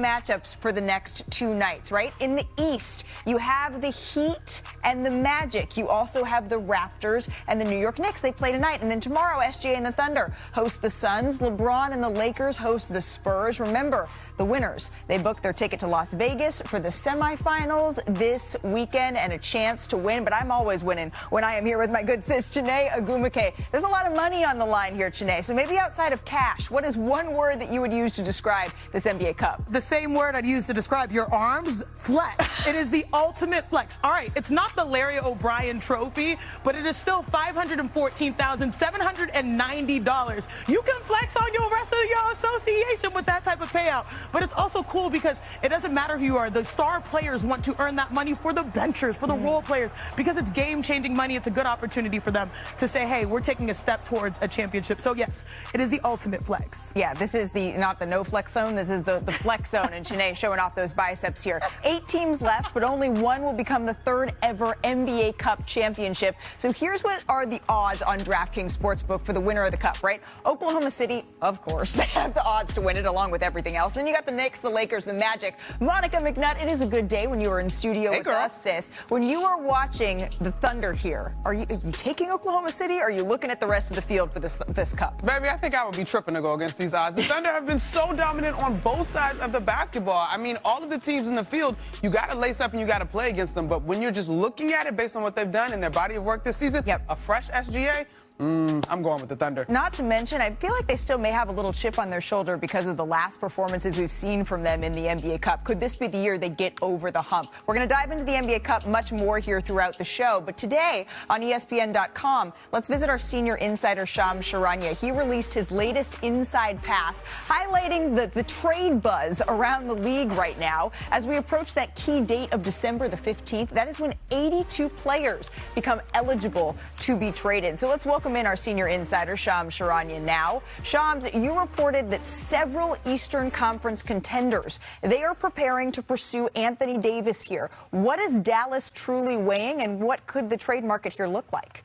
matchups for the next two nights, right? In the East, you have the Heat and the Magic. You also have the Raptors and the New York Knicks. They play tonight. And then tomorrow, SGA and the Thunder host the Suns. LeBron and the Lakers host the Spurs. Remember, the winners, they booked their ticket to Las Vegas for the semifinals this weekend and a chance to win. But I'm always winning when I am here with my good sis, Chiney Ogwumike. There's a lot of money on the line here, Chiney. So maybe outside of cash, what is one word that you would use to describe this NBA Cup? The same word I'd use to describe your arms, flex. It is the ultimate flex. All right, it's not the Larry O'Brien trophy, but it is still $514,790. You can flex on your rest of your association with that type of payout. But it's also cool because it doesn't matter who you are. The star players want to earn that money for the benchers, for the role players, because it's game-changing money. It's a good opportunity for them to say, hey, we're taking a step towards a championship. So, yes, it is the ultimate flex. Yeah, this is not the no-flex zone. This is the flex zone. And Chiney showing off those biceps here. 8 teams left, but only one will become the third ever NBA Cup championship. So here's what are the odds on DraftKings Sportsbook for the winner of the Cup, right? Oklahoma City, of course, they have the odds to win it along with everything else. Then you got the Knicks, the Lakers, the Magic. Monica McNutt, it is a good day when you are in studio with us, sis. When you are watching the Thunder here, are you taking Oklahoma City, or are you looking at the rest of the field for this Cup? Baby, I think I would be tripping to go against these odds. The Thunder have been so dominant on both sides of the basketball. I mean, all of the teams in the field, you got to lace up and you got to play against them. But when you're just looking at it based on what they've done in their body of work this season, a fresh SGA, I'm going with the Thunder. Not to mention, I feel like they still may have a little chip on their shoulder because of the last performances we've seen from them in the NBA Cup. Could this be the year they get over the hump? We're going to dive into the NBA Cup much more here throughout the show. But today on ESPN.com, let's visit our senior insider, Shams Charania. He released his latest inside pass, highlighting the trade buzz around the league right now. As we approach that key date of December the 15th, that is when 82 players become eligible to be traded. So let's welcome in our senior insider, Shams Charania now. Shams, you reported that several Eastern Conference contenders, they are preparing to pursue Anthony Davis here. What is Dallas truly weighing, and what could the trade market here look like?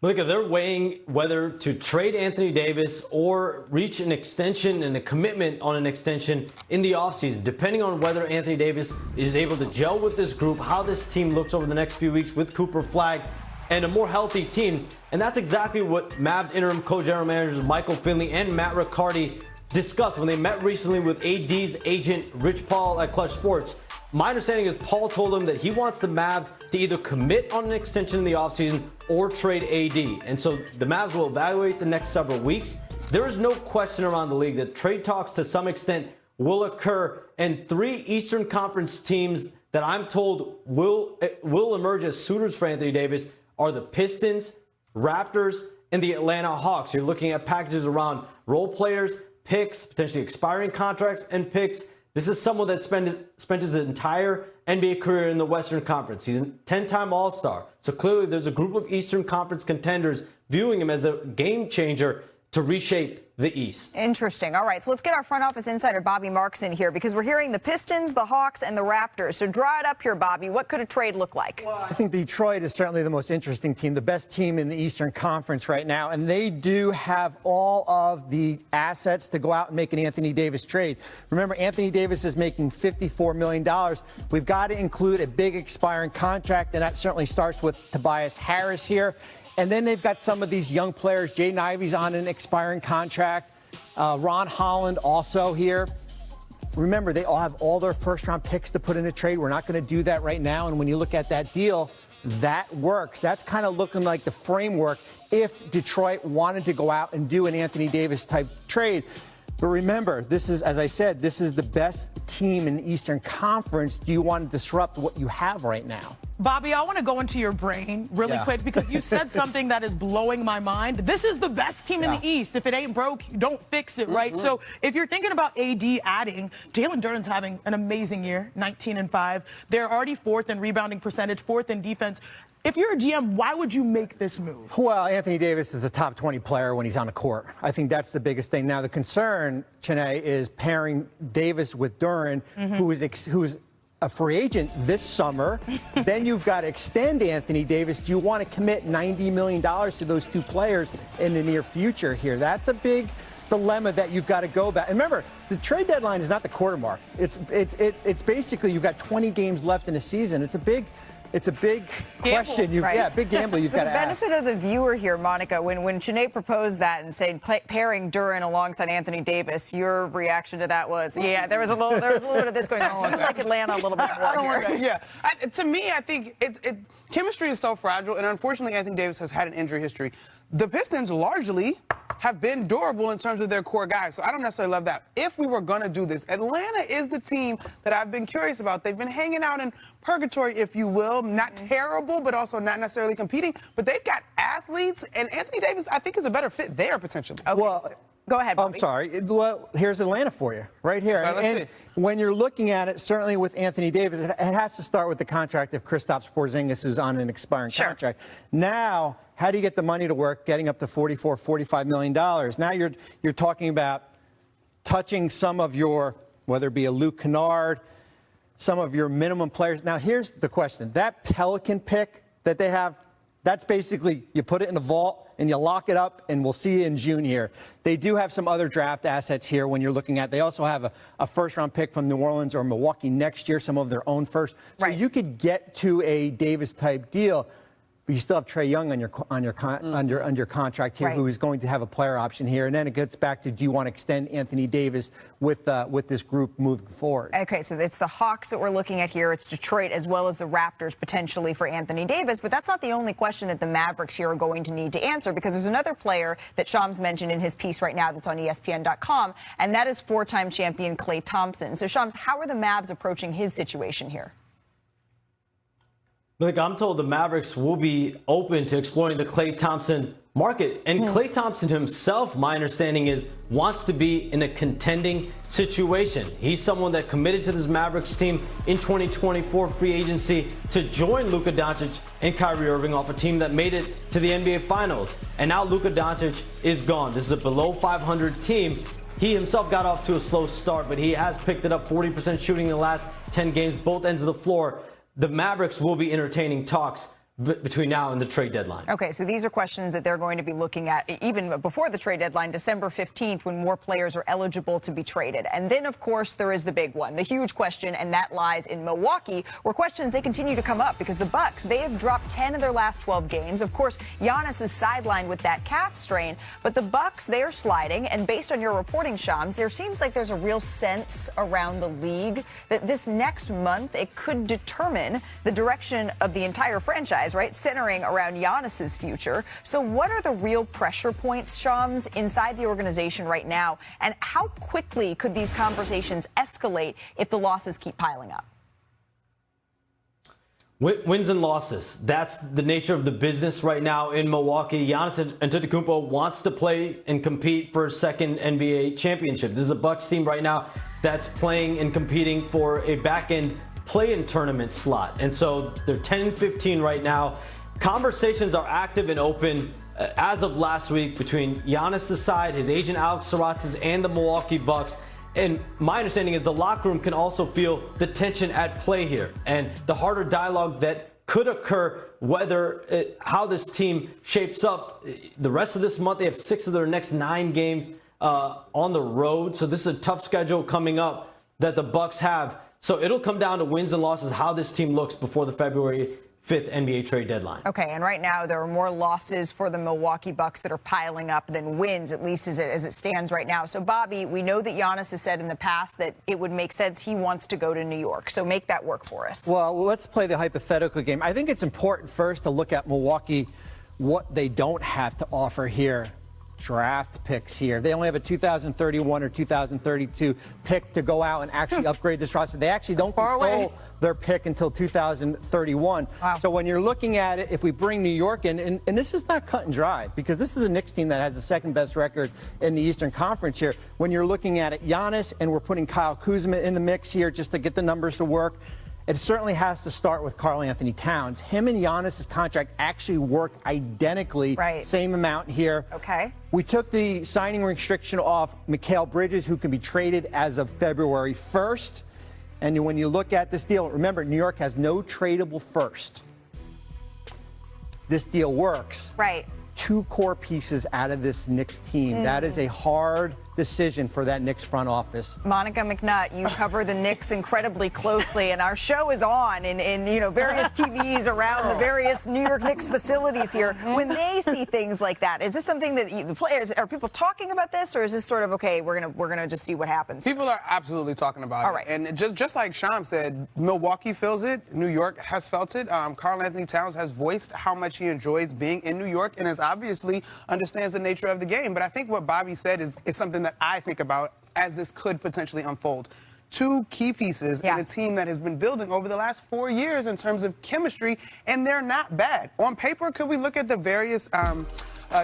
Malika, they're weighing whether to trade Anthony Davis or reach an extension and a commitment on an extension in the offseason, depending on whether Anthony Davis is able to gel with this group, how this team looks over the next few weeks with Cooper Flagg, and a more healthy team. And that's exactly what Mavs interim co-general managers Michael Finley and Matt Riccardi discussed when they met recently with AD's agent Rich Paul at Clutch Sports. My understanding is Paul told him that he wants the Mavs to either commit on an extension in the offseason or trade AD. And so the Mavs will evaluate the next several weeks. There is no question around the league that trade talks to some extent will occur, and 3 Eastern Conference teams that I'm told will emerge as suitors for Anthony Davis are the Pistons, Raptors, and the Atlanta Hawks. You're looking at packages around role players, picks, potentially expiring contracts, and picks. This is someone that spent his entire NBA career in the Western Conference. He's a 10-time All-Star. So clearly there's a group of Eastern Conference contenders viewing him as a game changer to reshape the East. Interesting. All right, so let's get our front office insider Bobby Marks in here, because we're hearing the Pistons, the Hawks, and the Raptors. So draw it up here, Bobby. What could a trade look like? Well, I think Detroit is certainly the most interesting team, the best team in the Eastern Conference right now, and they do have all of the assets to go out and make an Anthony Davis trade. Remember, Anthony Davis is making $54 million. We've got to include a big expiring contract, and that certainly starts with Tobias Harris here. And then they've got some of these young players. Jaden Ivey's on an expiring contract. Ron Holland also here. Remember, they all have all their first-round picks to put in a trade. We're not going to do that right now. And when you look at that deal, that works. That's kind of looking like the framework if Detroit wanted to go out and do an Anthony Davis-type trade. But remember, this is, as I said, this is the best team in the Eastern Conference. Do you want to disrupt what you have right now? Bobby, I want to go into your brain really quick, because you said something that is blowing my mind. This is the best team in the East. If it ain't broke, don't fix it, right? So if you're thinking about AD adding, Jalen Duren's having an amazing year, 19-5. They're already 4th in rebounding percentage, 4th in defense. If you're a GM, why would you make this move? Well, Anthony Davis is a top 20 player when he's on the court. I think that's the biggest thing. Now, the concern, Chiney, is pairing Davis with Duren, who's a free agent this summer. Then you've got to extend Anthony Davis. Do you want to commit $90 million to those two players in the near future here? That's a big dilemma that you've got to go about. And remember, the trade deadline is not the quarter mark. It's basically you've got 20 games left in the season. It's a big question. Right. Yeah, big gamble you've got to ask. The benefit of the viewer here, Monica, when Sinead proposed that and saying pairing Duren alongside Anthony Davis, your reaction to that was, yeah, there was a little bit of this going on. Something like Atlanta a little bit more. I don't want that. Yeah. To me, I think chemistry is so fragile, and unfortunately, Anthony Davis has had an injury history. The Pistons largely have been durable in terms of their core guys, so I don't necessarily love that. If we were going to do this, Atlanta is the team that I've been curious about. They've been hanging out in purgatory, if you will, not terrible, but also not necessarily competing, but they've got athletes, and Anthony Davis, I think, is a better fit there, potentially. Okay, well, go ahead, Bobby. I'm sorry. Well, here's Atlanta for you, right here. Right, let's see. When you're looking at it, certainly with Anthony Davis, it has to start with the contract of Kristaps Porzingis, who's on an expiring contract. Now, how do you get the money to work, getting up to $45 million? Now you're talking about touching some of your, whether it be a Luke Kennard, some of your minimum players. Now, here's the question. That Pelican pick that they have, that's basically you put it in a vault and you lock it up, and we'll see you in June here. They do have some other draft assets here when you're looking at. They also have a first-round pick from New Orleans or Milwaukee next year, some of their own first. So you could get to a Davis-type deal, but you still have Trae Young on your contract here, who is going to have a player option here. And then it gets back to, do you want to extend Anthony Davis with this group moving forward? Okay, so it's the Hawks that we're looking at here. It's Detroit as well as the Raptors potentially for Anthony Davis. But that's not the only question that the Mavericks here are going to need to answer, because there's another player that Shams mentioned in his piece right now that's on ESPN.com, and that is four-time champion Klay Thompson. So, Shams, how are the Mavs approaching his situation here? Look, I'm told the Mavericks will be open to exploring the Klay Thompson market. And Klay Thompson himself, my understanding is, wants to be in a contending situation. He's someone that committed to this Mavericks team in 2024 free agency to join Luka Doncic and Kyrie Irving off a team that made it to the NBA Finals. And now Luka Doncic is gone. This is a below 500 team. He himself got off to a slow start, but he has picked it up, 40% shooting in the last 10 games, both ends of the floor. The Mavericks will be entertaining talks between now and the trade deadline. Okay, so these are questions that they're going to be looking at even before the trade deadline, December 15th, when more players are eligible to be traded. And then, of course, there is the big one, the huge question, and that lies in Milwaukee, where questions, they continue to come up because the Bucks, they have dropped 10 of their last 12 games. Of course, Giannis is sidelined with that calf strain, but the Bucks, they are sliding. And based on your reporting, Shams, there seems like there's a real sense around the league that this next month, it could determine the direction of the entire franchise, right? Centering around Giannis's future. So what are the real pressure points, Shams, inside the organization right now? And how quickly could these conversations escalate if the losses keep piling up? Wins and losses. That's the nature of the business right now in Milwaukee. Giannis Antetokounmpo wants to play and compete for a second NBA championship. This is a Bucks team right now that's playing and competing for a back-end play-in tournament slot. And so they're 10-15 right now. Conversations are active and open as of last week between Giannis' side, his agent Alex Saratz's, and the Milwaukee Bucks. And my understanding is the locker room can also feel the tension at play here and the harder dialogue that could occur, how this team shapes up. The rest of this month, they have 6 of their next 9 games on the road. So this is a tough schedule coming up that the Bucks have. So it'll come down to wins and losses, how this team looks before the February 5th NBA trade deadline. Okay, and right now there are more losses for the Milwaukee Bucks that are piling up than wins, at least as it stands right now. So, Bobby, we know that Giannis has said in the past that it would make sense he wants to go to New York. So make that work for us. Well, let's play the hypothetical game. I think it's important first to look at Milwaukee, what they don't have to offer here. Draft picks here. They only have a 2031 or 2032 pick to go out and actually upgrade this roster. They actually don't control their pick until 2031. Wow. So when you're looking at it, if we bring New York in, and this is not cut and dry, because this is a Knicks team that has the second best record in the Eastern Conference here. When you're looking at it, Giannis, and we're putting Kyle Kuzma in the mix here just to get the numbers to work. It certainly has to start with Karl Anthony Towns. Him and Giannis' contract actually work identically. Right. Same amount here. Okay. We took the signing restriction off Mikal Bridges, who can be traded as of February 1st. And when you look at this deal, remember, New York has no tradable first. This deal works. Right. two core pieces out of this Knicks team. That is a hard decision for that Knicks front office. Monica McNutt, you cover the Knicks incredibly closely, and our show is on in various TVs around the various New York Knicks facilities here. When they see things like that, is this something that the players, are people talking about this, or is this sort of, okay, we're gonna just see what happens? People are absolutely talking about All it. right. And just like Sham said, Milwaukee feels it. New York has felt it. Karl Anthony Towns has voiced how much he enjoys being in New York and is obviously understands the nature of the game. But I think what Bobby said is something that I think about as this could potentially unfold. Two key pieces in a team that has been building over the last 4 years in terms of chemistry, and they're not bad. On paper, could we look at the various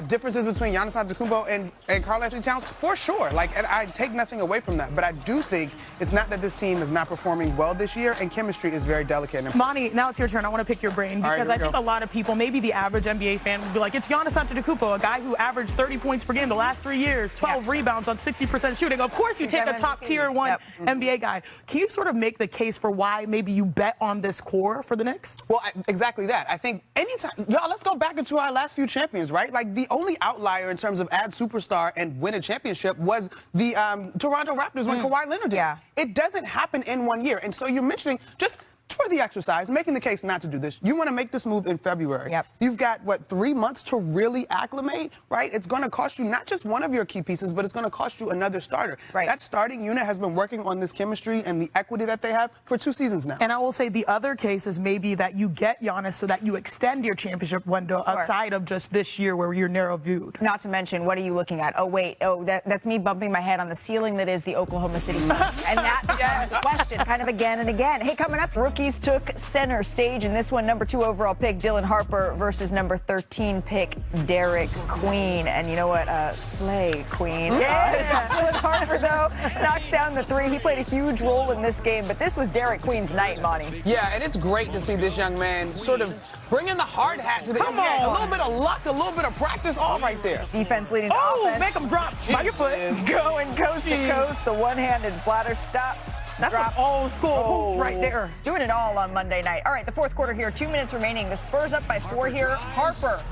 differences between Giannis Antetokounmpo and Karl Anthony Towns? For sure. And I take nothing away from that. But I do think it's not that this team is not performing well this year, and chemistry is very delicate. Monty, now it's your turn. I want to pick your brain because I think a lot of people, maybe the average NBA fan, would be like, it's Giannis Antetokounmpo, a guy who averaged 30 points per game the last 3 years, 12 rebounds on 60% shooting. Of course, you take a top tier one NBA guy. Can you sort of make the case for why maybe you bet on this core for the Knicks? Well, exactly that. I think anytime, y'all, let's go back into our last few champions, right? The only outlier in terms of add superstar and win a championship was the Toronto Raptors when Kawhi Leonard did. Yeah. It doesn't happen in 1 year. And so you're mentioning, just for the exercise, making the case not to do this. You want to make this move in February. Yep. You've got, 3 months to really acclimate, right? It's going to cost you not just one of your key pieces, but it's going to cost you another starter. Right. That starting unit has been working on this chemistry and the equity that they have for 2 seasons now. And I will say the other case is maybe that you get Giannis so that you extend your championship window outside of just this year where you're narrow viewed. Not to mention, what are you looking at? Oh, wait. Oh, that's me bumping my head on the ceiling that is the Oklahoma City Heat. And that becomes a question kind of again and again. Hey, coming up, rookies took center stage in this one. Number 2 overall pick Dylan Harper versus number 13 pick Derek Queen. And you know what? Slay Queen. Yeah. Dylan Harper, though, knocks down the 3. He played a huge role in this game, but this was Derek Queen's night, Monty. Yeah, and it's great to see this young man sort of bring in the hard hat to the NBA. A little bit of luck, a little bit of practice, all right there. Defense leading to offense. Make him drop by your foot. Going coast to coast, the one-handed flatter stop. That's an old school hoop right there. Doing it all on Monday night. All right, the fourth quarter here, 2 minutes remaining. The Spurs up by 4 here. Harper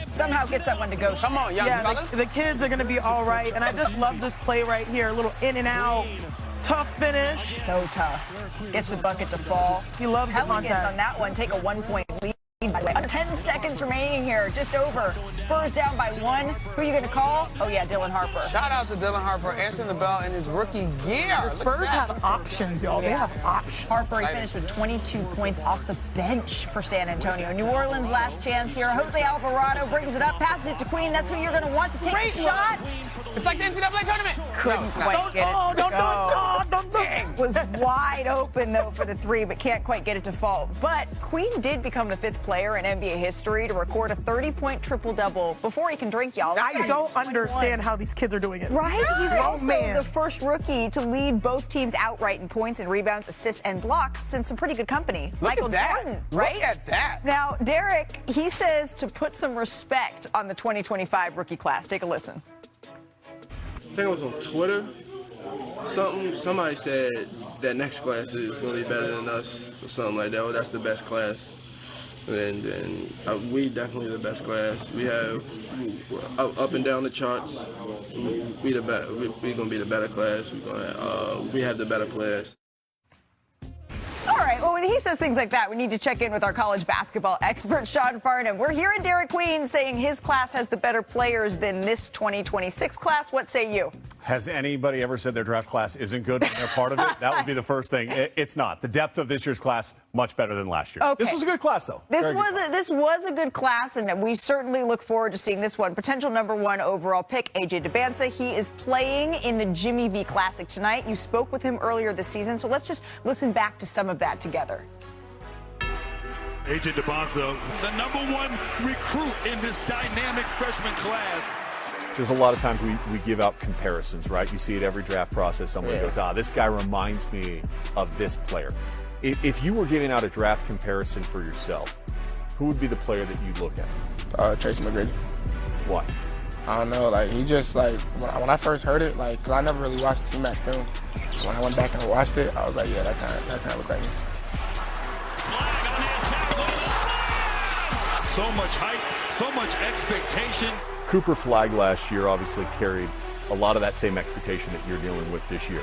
somehow gets that one to go. Come on, young fellas. The kids are going to be all right. And I just love this play right here. A little in and out. Tough finish. So tough. Gets the bucket to fall. He loves the Pelicans contact. on that one take a 1-point lead. By the way, under 10 seconds remaining here, just over. Spurs down by 1. Who are you going to call? Oh, yeah, Dylan Harper. Shout out to Dylan Harper answering the bell in his rookie year. The Spurs have options, y'all. They have options. Harper, he finished with 22 points off the bench for San Antonio. New Orleans last chance here. Jose Alvarado brings it up, passes it to Queen. That's who you're going to want to take the shot. It's like the NCAA tournament. Couldn't quite get it. Don't do it. Oh, don't do it. Was wide open, though, for the 3, but can't quite get it to fall. But Queen did become the 5th player in NBA history to record a 30-point triple-double before he can drink, y'all. I don't understand how these kids are doing it. Right? He's also man. the first rookie to lead both teams outright in points and rebounds, assists, and blocks since some pretty good company. Michael Jordan, right? Look at that. Now, Derek, he says to put some respect on the 2025 rookie class. Take a listen. I think it was on Twitter. Somebody said that next class is going to be better than us or something like that. Well, that's the best class. And we definitely the best class. We have up and down the charts. We gonna be the better class. We have the better players. All right, well, when he says things like that, we need to check in with our college basketball expert, Sean Farnham. We're hearing Derek Queen saying his class has the better players than this 2026 class. What say you? Has anybody ever said their draft class isn't good when they're part of it? That would be the first thing. It's not. The depth of this year's class, much better than last year. Okay. This was a good class, though. This was a good class, and we certainly look forward to seeing this one. Potential number 1 overall pick, AJ DeBanza. He is playing in the Jimmy V Classic tonight. You spoke with him earlier this season, so let's just listen back to some of that together. AJ DeBanza, the number 1 recruit in this dynamic freshman class. There's a lot of times we give out comparisons, right? You see it every draft process. Someone goes, this guy reminds me of this player. If you were giving out a draft comparison for yourself, who would be the player that you'd look at? Tracy McGrady. Why? I don't know, he just, when I first heard it, because I never really watched T-Mac film. When I went back and watched it, I was like, yeah, that kind of looked like me. so much hype, so much expectation. Cooper Flagg last year obviously carried a lot of that same expectation that you're dealing with this year.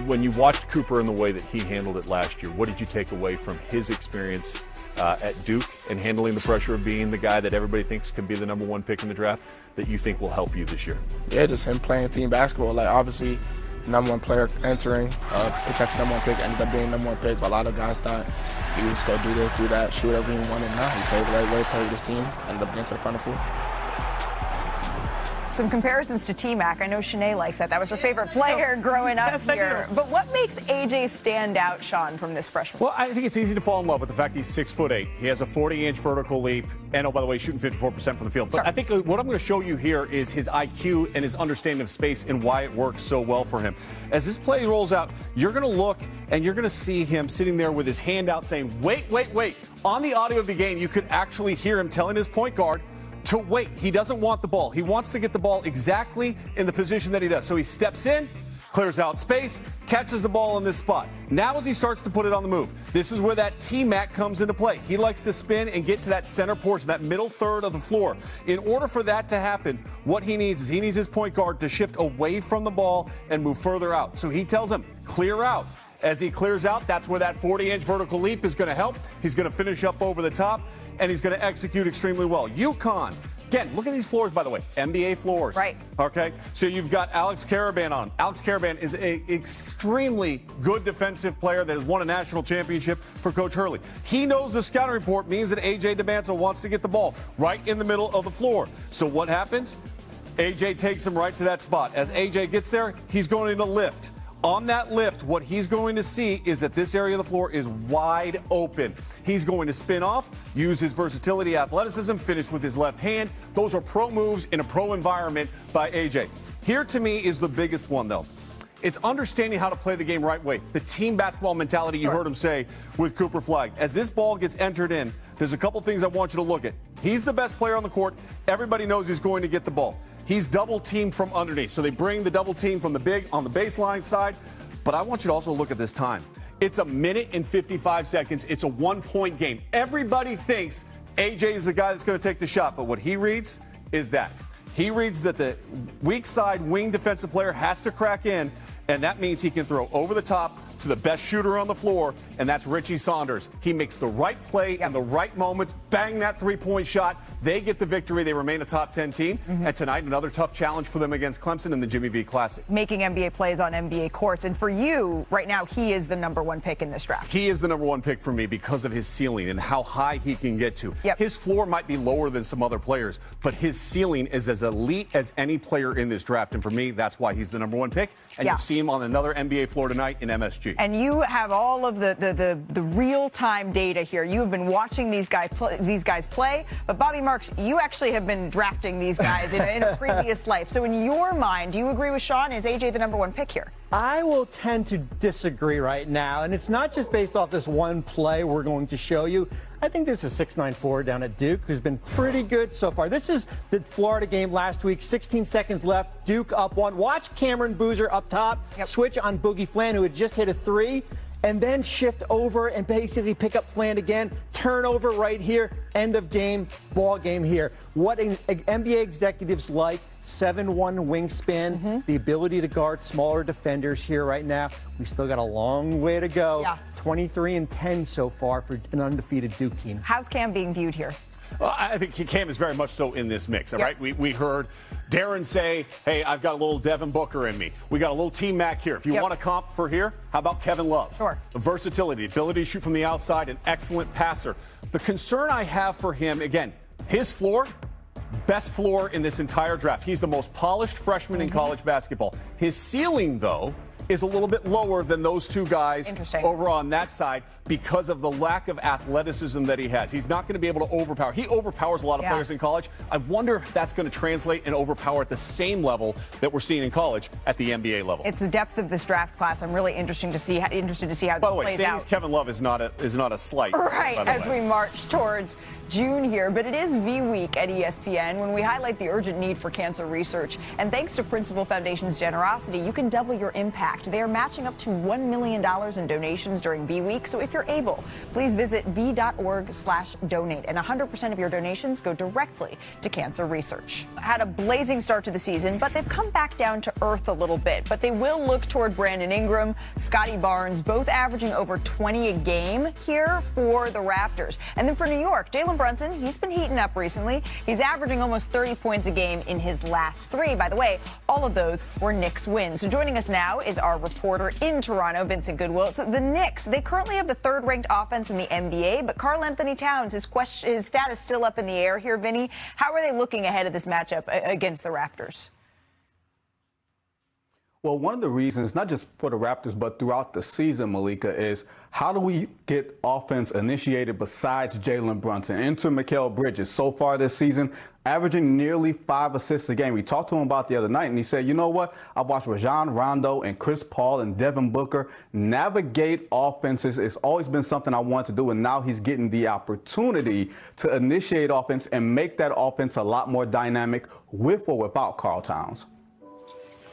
When you watched Cooper in the way that he handled it last year, what did you take away from his experience at Duke and handling the pressure of being the guy that everybody thinks can be the #1 pick in the draft that you think will help you this year? Yeah, just him playing team basketball. Like, obviously, #1 player entering, potential #1 pick, ended up being #1 pick, but a lot of guys thought he was just going to do this, do that, shoot whatever he wanted. Now he played the right way, played with his team, ended up getting to the final four. Some comparisons to T-Mac. I know Shanae likes that. That was her favorite player growing up here. But what makes AJ stand out, Sean, from this freshman? Well, I think it's easy to fall in love with the fact he's 6'8". He has a 40-inch vertical leap, and oh, by the way, shooting 54% from the field. But Sure. I think what I'm going to show you here is his IQ and his understanding of space and why it works so well for him. As this play rolls out, you're going to look and you're going to see him sitting there with his hand out saying, wait, wait, wait. On the audio of the game, you could actually hear him telling his point guard to wait. He doesn't want the ball. He wants to get the ball exactly in the position that he does. So he steps in, clears out space, catches the ball in this spot. Now as he starts to put it on the move, this is where that T-Mac comes into play. He likes to spin and get to that center portion, that middle third of the floor. In order for that to happen, what he needs is he needs his point guard to shift away from the ball and move further out. So he tells him, clear out. As he clears out, that's where that 40-inch vertical leap is going to help. He's going to finish up over the top, and he's going to execute extremely well. UConn, again, look at these floors, by the way, NBA floors. Right. Okay, so you've got Alex Karaban on. Alex Karaban is an extremely good defensive player that has won a national championship for Coach Hurley. He knows the scouting report means that A.J. DeManza wants to get the ball right in the middle of the floor. So what happens? A.J. takes him right to that spot. As A.J. gets there, he's going to lift. On that lift, what he's going to see is that this area of the floor is wide open. He's going to spin off, use his versatility, athleticism, finish with his left hand. Those are pro moves in a pro environment by AJ. Here to me is the biggest one, though. It's understanding how to play the game right way. The team basketball mentality you heard him say with Cooper Flagg. As this ball gets entered in, there's a couple things I want you to look at. He's the best player on the court. Everybody knows he's going to get the ball. He's double teamed from underneath. So they bring the double team from the big on the baseline side. But I want you to also look at this time. It's 1 minute and 55 seconds. It's a 1-point game. Everybody thinks AJ is the guy that's going to take the shot. But what he reads is that. He reads that the weak side wing defensive player has to crack in. And that means he can throw over the top to the best shooter on the floor, and that's Richie Saunders. He makes the right play in the right moments, bang that three-point shot. They get the victory. They remain a top 10 team. And tonight, another tough challenge for them against Clemson in the Jimmy V Classic. Making NBA plays on NBA courts. And for you, right now, he is the #1 pick in this draft. He is the #1 pick for me because of his ceiling and how high he can get to. Yep. His floor might be lower than some other players, but his ceiling is as elite as any player in this draft. And for me, that's why he's the #1 pick. And you'll see him on another NBA floor tonight in MSG. And you have all of the real-time data here. You have been watching these guys play. But Bobby Marks, you actually have been drafting these guys in a previous life. So in your mind, do you agree with Sean? Is AJ the #1 pick here? I will tend to disagree right now. And it's not just based off this one play we're going to show you. I think there's a 6'9" forward down at Duke who's been pretty good so far. This is the Florida game last week. 16 seconds left. Duke up 1. Watch Cameron Boozer up top. Switch on Boogie Flan, who had just hit a 3. And then shift over and basically pick up Flan again. Turnover right here. End of game. Ball game here. What NBA executives like. 7'1" wingspan. The ability to guard smaller defenders here right now. We still got a long way to go. 23-10 so far for an undefeated Duke team. How's Cam being viewed here? I think Cam is very much so in this mix, all right? We heard Darren say, hey, I've got a little Devin Booker in me. We got a little T-Mac here. If you want a comp for here, how about Kevin Love? Sure. The versatility, the ability to shoot from the outside, an excellent passer. The concern I have for him, again, his floor, best floor in this entire draft. He's the most polished freshman in college basketball. His ceiling, though, is a little bit lower than those two guys over on that side because of the lack of athleticism that he has. He's not going to be able to overpower. He overpowers a lot of players in college. I wonder if that's going to translate and overpower at the same level that we're seeing in college at the NBA level. It's the depth of this draft class. I'm really interested to see how this plays out. By the way, saying he's Kevin Love is not a slight. Right, as we march towards June here. But it is V Week at ESPN when we highlight the urgent need for cancer research. And thanks to Principal Foundation's generosity, you can double your impact. fact, they are matching up to $1 million in donations during B Week. So if you're able, please visit b.org/donate. And 100% of your donations go directly to cancer research. Had a blazing start to the season, but they've come back down to earth a little bit. But they will look toward Brandon Ingram, Scotty Barnes, both averaging over 20 a game here for the Raptors. And then for New York, Jalen Brunson, he's been heating up recently. He's averaging almost 30 points a game in his last 3. By the way, all of those were Knicks wins. So joining us now is our reporter in Toronto, Vincent Goodwill. So the Knicks, they currently have the 3rd-ranked offense in the NBA, but Karl Anthony Towns, his status still up in the air here, Vinny. How are they looking ahead of this matchup against the Raptors? Well, one of the reasons, not just for the Raptors, but throughout the season, Malika, is how do we get offense initiated besides Jalen Brunson? Enter Mikal Bridges. So far this season, averaging nearly 5 assists a game. We talked to him about the other night, and he said, you know what? I watched Rajon Rondo and Chris Paul and Devin Booker navigate offenses. It's always been something I wanted to do, and now he's getting the opportunity to initiate offense and make that offense a lot more dynamic with or without Karl Towns.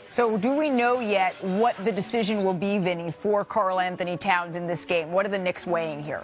So do we know yet what the decision will be, Vinny, for Karl Anthony Towns in this game? What are the Knicks weighing here?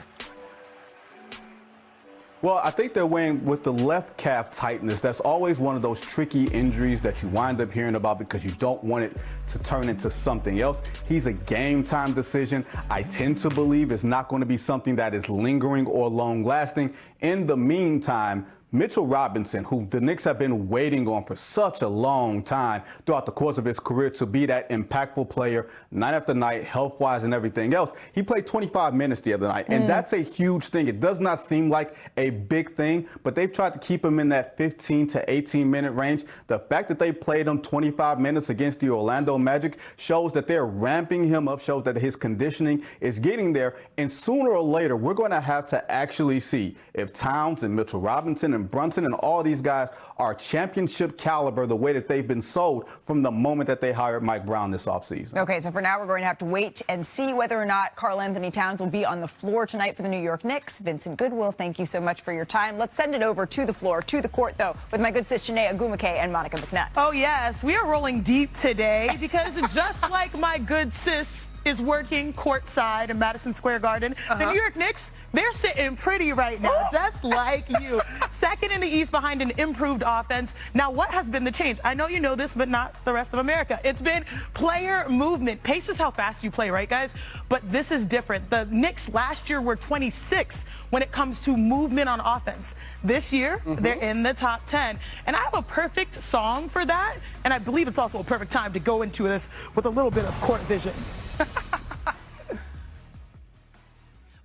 Well, I think they're weighing with the left calf tightness. That's always one of those tricky injuries that you wind up hearing about because you don't want it to turn into something else. He's a game time decision. I tend to believe it's not going to be something that is lingering or long lasting. In the meantime, Mitchell Robinson, who the Knicks have been waiting on for such a long time throughout the course of his career to be that impactful player night after night, health-wise and everything else. He played 25 minutes the other night, and that's a huge thing. It does not seem like a big thing, but they've tried to keep him in that 15 to 18-minute range. The fact that they played him 25 minutes against the Orlando Magic shows that they're ramping him up, shows that his conditioning is getting there, and sooner or later, we're going to have to actually see if Towns and Mitchell Robinson and Brunson and all these guys are championship caliber the way that they've been sold from the moment that they hired Mike Brown this offseason. Okay, so for now, we're going to have to wait and see whether or not Karl Anthony Towns will be on the floor tonight for the New York Knicks. Vincent Goodwill, thank you so much for your time. Let's send it over to the floor, to the court, though, with my good sis, Janae Agumake and Monica McNutt. Oh, yes, we are rolling deep today because just like my good sis is working courtside in Madison Square Garden. The New York Knicks, they're sitting pretty right now, just like you. Second in the East behind an improved offense. Now, what has been the change? I know you know this, but not the rest of America. It's been player movement. Pace is how fast you play, right, guys? But this is different. The Knicks last year were 26 when it comes to movement on offense. This year, they're in the top 10. And I have a perfect song for that, and I believe it's also a perfect time to go into this with a little bit of court vision.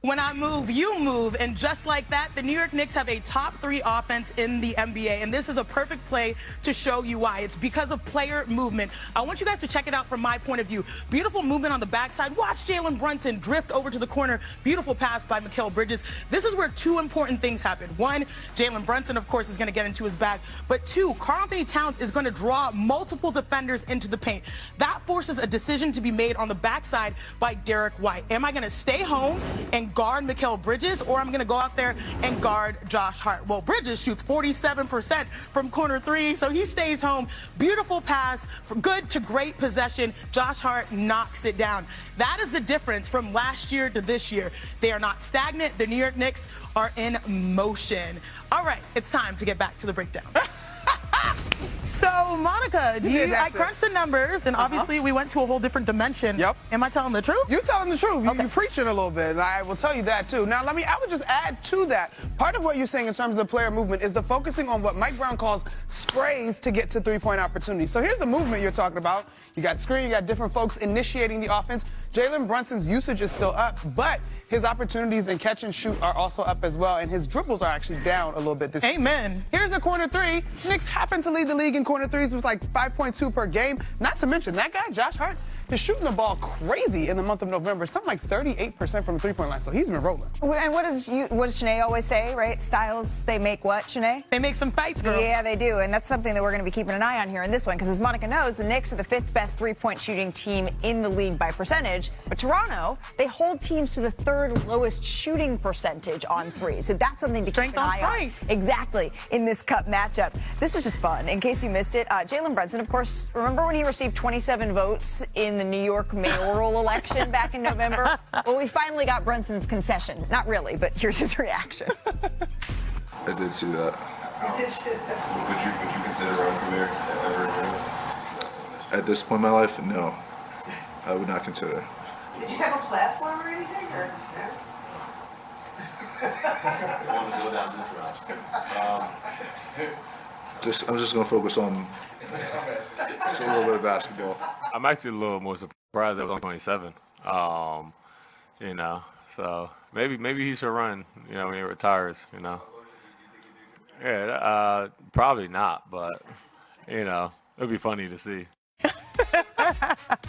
When I move, you move. And just like that, the New York Knicks have a top 3 offense in the NBA. And this is a perfect play to show you why. It's because of player movement. I want you guys to check it out from my point of view. Beautiful movement on the backside. Watch Jalen Brunson drift over to the corner. Beautiful pass by Mikal Bridges. This is where 2 important things happen. 1, Jalen Brunson, of course, is going to get into his bag. But 2, Karl Anthony Towns is going to draw multiple defenders into the paint. That forces a decision to be made on the backside by Derek White. Am I going to stay home and guard Mikal Bridges, or I'm going to go out there and guard Josh Hart? Well, Bridges shoots 47% from corner 3, so he stays home. Beautiful pass, from good to great possession. Josh Hart knocks it down. That is the difference from last year to this year. They are not stagnant. The New York Knicks are in motion. All right, it's time to get back to the breakdown. So, Monica, I crunched the numbers, and obviously we went to a whole different dimension. Yep. Am I telling the truth? You're telling the truth. Okay. You're preaching a little bit, and I will tell you that, too. Now, I would just add to that. Part of what you're saying in terms of player movement is the focusing on what Mike Brown calls sprays to get to three-point opportunities. So here's the movement you're talking about. You got screen, you got different folks initiating the offense. Jalen Brunson's usage is still up, but his opportunities in catch and shoot are also up as well, and his dribbles are actually down a little bit this season. Amen. Here's a corner 3. Knicks happen to lead the league in corner 3s with like 5.2 per game. Not to mention that guy, Josh Hart, is shooting the ball crazy in the month of November, something like 38% from the three-point line, so he's been rolling. And what does Shanae always say, right? Styles, they make what, Shanae? They make some fights, girl. Yeah, they do, and that's something that we're going to be keeping an eye on here in this one, because as Monica knows, the Knicks are the 5th best three-point shooting team in the league by percentage, but Toronto, they hold teams to the 3rd lowest shooting percentage on 3, so that's something to keep an eye on. Exactly, in this cup matchup. This was just fun. In case you missed it, Jalen Brunson, of course, remember when he received 27 votes in in the New York mayoral election back in November? Well, we finally got Brunson's concession. Not really, but here's his reaction. I did see that. Would you consider running for mayor ever again? At this point in my life, no. I would not consider. Did you have a platform or anything? Or no? I want to go down this route. I'm just going to focus on just a little bit of basketball. I'm actually a little more surprised that I was on 27. You know, so maybe he should run, you know, when he retires, you know. Yeah, probably not, but, you know, it'd be funny to see.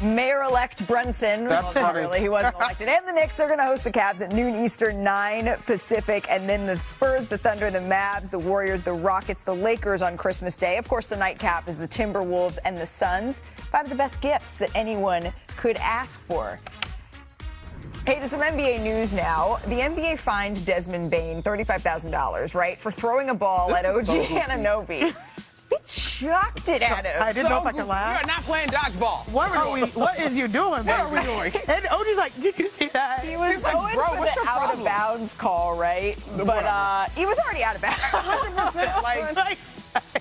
Mayor-elect Brunson. That's well, not funny. really. He wasn't elected. And the Knicks, they're going to host the Cavs at noon Eastern, 9 Pacific. And then the Spurs, the Thunder, the Mavs, the Warriors, the Rockets, the Lakers on Christmas Day. Of course, the nightcap is the Timberwolves and the Suns. 5 of the best gifts that anyone could ask for. Hey, to some NBA news now. The NBA fined Desmond Bane $35,000, right, for throwing a ball at OG Anunoby. He chucked it at him. I didn't know if I could laugh. We are not playing dodgeball. What is you doing, What are we doing? And OG's like, did you see that? He was like, going bro, for what's the your out problem? of bounds call, right? But he was already out of bounds. 100%. Like,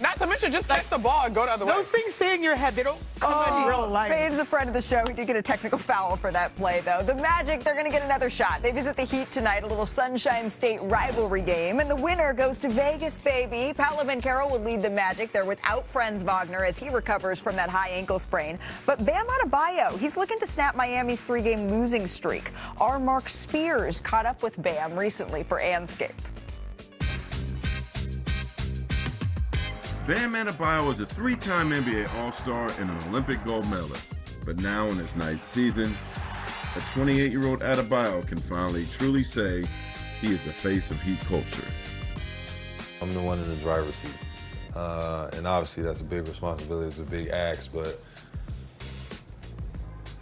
not to mention, just catch the ball and go the other way. Those things stay in your head. They don't come in real life. Bane's a friend of the show. He did get a technical foul for that play, though. The Magic, they're going to get another shot. They visit the Heat tonight, a little Sunshine State rivalry game. And the winner goes to Vegas, baby. Paolo Banchero will lead the Magic. They're without Franz Wagner as he recovers from that high ankle sprain. But Bam Adebayo, he's looking to snap Miami's 3-game losing streak. Our Mark Spears caught up with Bam recently for Anscape. Bam Adebayo was a 3-time NBA All-Star and an Olympic gold medalist. But now in his 9th season, a 28-year-old Adebayo can finally truly say he is the face of Heat culture. I'm the one in the driver's seat. And obviously that's a big responsibility, it's a big ask, but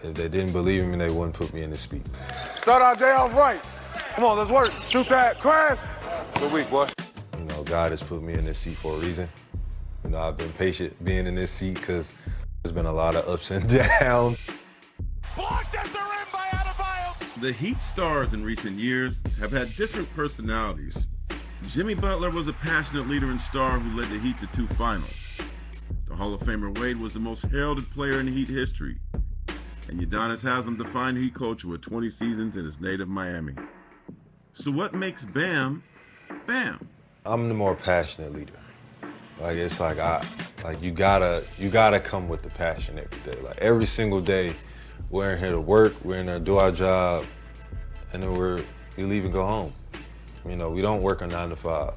if they didn't believe in me, they wouldn't put me in the seat. Start our day off right. Come on, let's work. Shoot that, crash. Good week, boy. You know, God has put me in this seat for a reason. You know, I've been patient being in this seat because there's been a lot of ups and downs. Blocked at the rim by Adebayo. The Heat stars in recent years have had different personalities. Jimmy Butler was a passionate leader and star who led the Heat to 2 finals. The Hall of Famer Wade was the most heralded player in Heat history. And Giannis has him defined Heat culture with 20 seasons in his native Miami. So what makes Bam, Bam? I'm the more passionate leader. Like it's like you gotta come with the passion every day. Like every single day, we're in here to work, we're in there to do our job, and then we leave and go home. You know, we don't work a 9 to 5.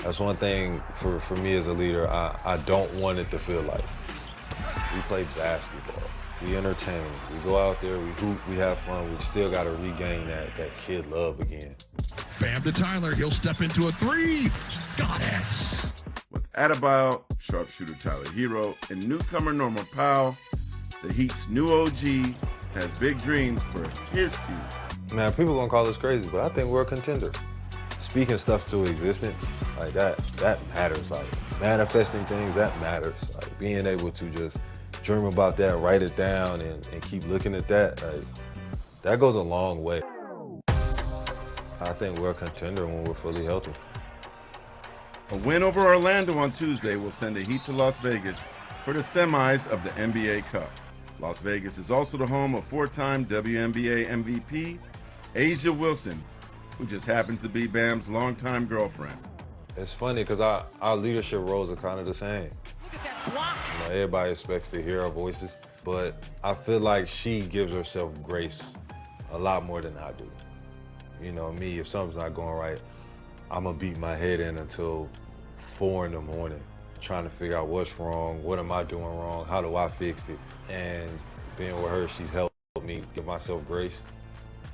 That's one thing for me as a leader, I don't want it to feel like. We play basketball, we entertain, we go out there, we hoop, we have fun, we still gotta regain that kid love again. Bam to Tyler, he'll step into a 3. Got it. With Adebayo, sharpshooter Tyler Hero, and newcomer Norman Powell, the Heat's new OG has big dreams for his team. Man, people gonna call us crazy, but I think we're a contender. Speaking stuff to existence, like that matters. Like manifesting things, that matters. Like being able to just dream about that, write it down, and keep looking at that, that goes a long way. I think we're a contender when we're fully healthy. A win over Orlando on Tuesday will send the Heat to Las Vegas for the semis of the NBA Cup. Las Vegas is also the home of 4-time WNBA MVP A'ja Wilson, who just happens to be Bam's longtime girlfriend. It's funny because our leadership roles are kind of the same. Look at that block. You know, everybody expects to hear our voices, but I feel like she gives herself grace a lot more than I do. You know, me, if something's not going right, I'm gonna beat my head in until 4 in the morning, trying to figure out what's wrong, what am I doing wrong, how do I fix it? And being with her, she's helped me give myself grace,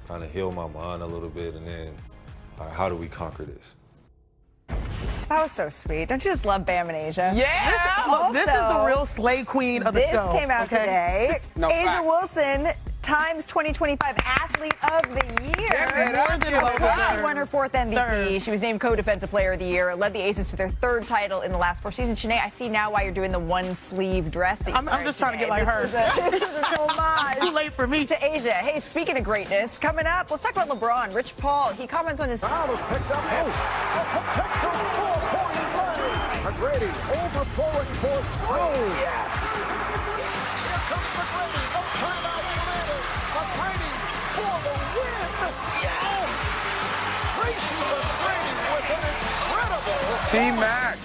kind of heal my mind a little bit, and then how do we conquer this? That was so sweet. Don't you just love Bam and A'ja? Yeah! This is the real slay queen of the show. This came out today. No, A'ja facts. Wilson Times 2025 Athlete of the Year. Yeah, She won her 4th MVP. She was named Co-Defensive Player of the Year. Led the Aces to their 3rd title in the last 4 seasons. Shanae, I see now why you're doing the one-sleeve dress. I'm just trying to get like her. This is an homage. Too late for me. To Asia. Hey, speaking of greatness, coming up, let's talk about LeBron. Rich Paul, he comments on his... Foul is picked up. McGrady overflowing for three. Yes. Here comes McGrady. No timeout demanded. McGrady for the win. Yes. Tracy McGrady with an incredible. T-Mac.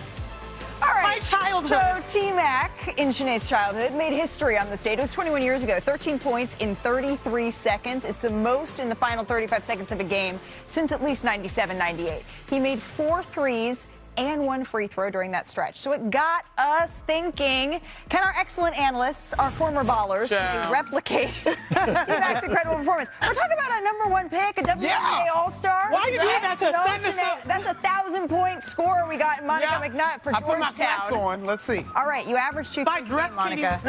All right. My childhood. So T-Mac, in Shanae's childhood, made history on this date. It was 21 years ago. 13 points in 33 seconds. It's the most in the final 35 seconds of a game since at least 97-98. He made 4 threes and 1 free throw during that stretch. So it got us thinking, can our excellent analysts, our former ballers, replicate T-Mac's incredible performance? We're talking about a #1 pick, a WNBA All-Star. Why are you doing that to set this up? That's a 1,000-point score we got in Monica McNutt for Georgetown. I put my flats on. Let's see. All right, you averaged 2 3, Monica.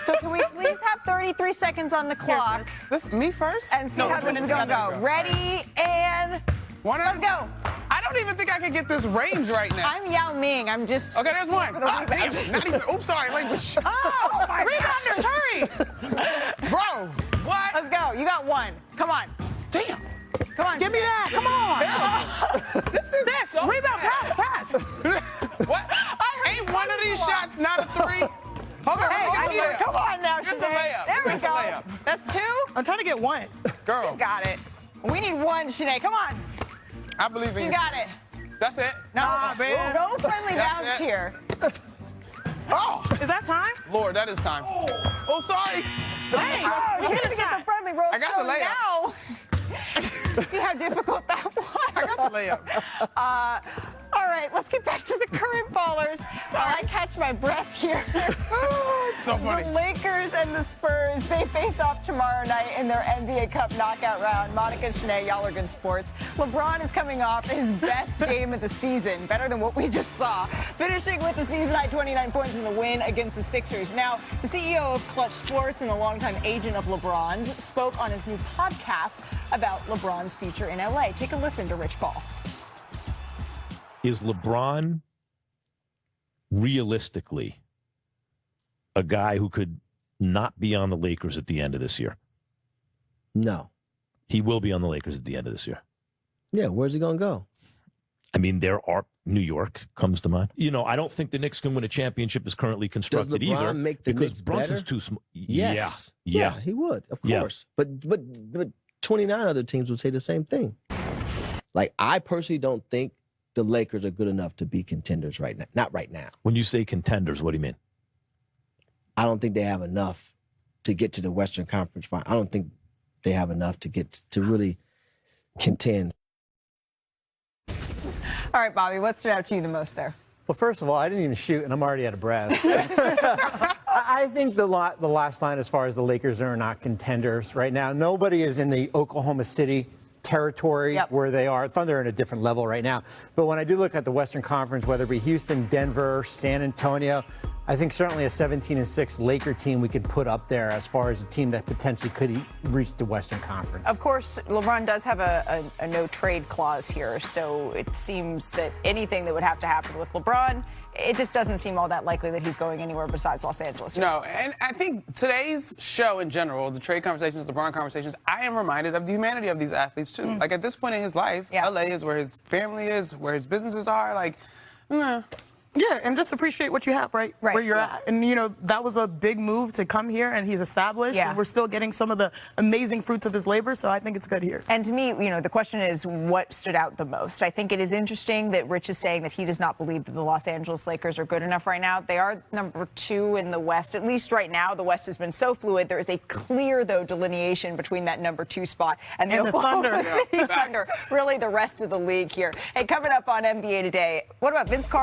So can we please have 33 seconds on the clock? This me first? And see how this is going to go. Ready, and let's go. I don't even think I can get this range right now. I'm Yao Ming. I'm just... Okay, there's one. For the rebound. Not even... Oops, sorry, language. Oh, my Rebounders, hurry! Bro, what? Let's go. You got 1. Come on. Damn. Come on. Give me that. Come on. This is this. so Rebound, bad. pass. What? Ain't one of these shots not a 3? Hold on, let me get the layup. Come on now, Here's the layup. There we Here's the go. layup. That's 2? I'm trying to get 1. Girl. You got it. We need 1, Shanae. Come on. I believe in you. You got it. That's it. No, man. No friendly bounce here. Oh. Is that time? Lord, that is time. Oh, sorry. Hey, you didn't get the friendly roll. I got the layup. Now, see how difficult that was? I got the layup. All right, let's get back to the current ballers while I catch my breath here. So funny. The Lakers and the Spurs, they face off tomorrow night in their NBA Cup knockout round. Monica and Shanae, y'all are good sports. LeBron is coming off his best game of the season, better than what we just saw, finishing with the season-high 29 points in the win against the Sixers. Now, the CEO of Clutch Sports and the longtime agent of LeBron's spoke on his new podcast about LeBron's future in LA. Take a listen to Rich Paul. Is LeBron realistically a guy who could not be on the Lakers at the end of this year? No. He will be on the Lakers at the end of this year. Yeah, where's he going to go? I mean, New York comes to mind. You know, I don't think the Knicks can win a championship as currently constructed Does LeBron either. make the because Knicks Brunson's better? too small. Yes. Yeah, he would, of course. Yeah. But 29 other teams would say the same thing. Like, I personally don't think the Lakers are good enough to be contenders right now. Not right now. When you say contenders, what do you mean? I don't think they have enough to get to the Western Conference final. I don't think they have enough to get to really contend. All right, Bobby, what stood out to you the most there? Well, first of all, I didn't even shoot, and I'm already out of breath. I think the last line, as far as the Lakers are not contenders right now, nobody is in the Oklahoma City territory where they are. Thunder are in a different level right now. But when I do look at the Western Conference, whether it be Houston, Denver, San Antonio, I think certainly a 17-6 Laker team we could put up there as far as a team that potentially could reach the Western Conference. Of course, LeBron does have a no-trade clause here, so it seems that anything that would have to happen with LeBron, it just doesn't seem all that likely that he's going anywhere besides Los Angeles. No, and I think today's show in general, the trade conversations, LeBron conversations, I am reminded of the humanity of these athletes, too. Like, at this point in his life, LA is where his family is, where his businesses are. Like, Yeah, and just appreciate what you have right where you're at. And, you know, that was a big move to come here, and he's established. Yeah. And we're still getting some of the amazing fruits of his labor, so I think it's good here. And to me, you know, the question is what stood out the most. I think it is interesting that Rich is saying that he does not believe that the Los Angeles Lakers are good enough right now. They are number 2 in the West. At least right now, the West has been so fluid. There is a clear, though, delineation between that number 2 spot and the Oklahoma City Thunder. Really the rest of the league here. Hey, coming up on NBA Today, what about Vince Carter?